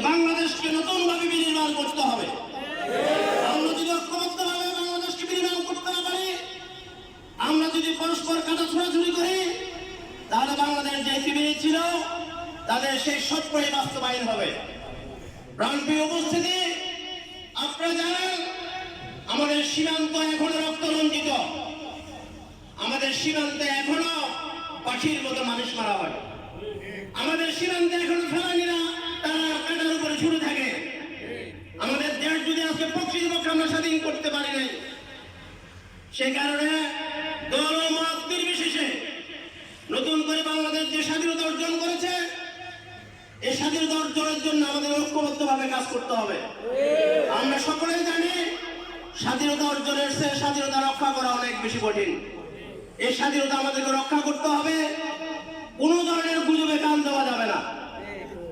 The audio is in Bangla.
বাংলাদেশকে নতুন ভাবে বিনির্মাণ করতে হবে। আমরা যদি ঐক্যবদ্ধভাবে বাংলাদেশকে বিনির্মাণ করতে না পারি, আমরা যদি পরস্পর কাটা ছোড়াছুড়ি করি, তাহলে বাংলাদেশ যে পৃথিবী ছিল তাদের সেই স্বপ্নই বাস্তবায়ন হবে। প্রাণপ্রিয় উপস্থিতি, আপনারা জানেন আমাদের সীমান্ত এখনো রক্ত রঞ্জিত, আমাদের সীমান্তে এখনো পাখির মতো মানুষ মারা হয়, আমাদের সীমান্তে এখনো ফেলানিরা তারা কাটার উপরে ছুটে থাকে। আমাদের দেশ যদি আজকে প্রকৃতপক্ষে আমরা স্বাধীন করতে পারি নাই, সেই কারণে দল ও মত নির্বিশেষে নতুন করে বাংলাদেশ যে স্বাধীনতা অর্জন করেছে, এই স্বাধীনতা অর্জনের জন্য আমাদের ঐক্যবদ্ধভাবে কাজ করতে হবে। আমরা সকলেই জানি স্বাধীনতা অর্জনের চেয়ে স্বাধীনতা রক্ষা করা অনেক বেশি কঠিন। এই স্বাধীনতা আমাদেরকে রক্ষা করতে হবে, কোনো ধরনের গুজবে কান দেওয়া যাবে না।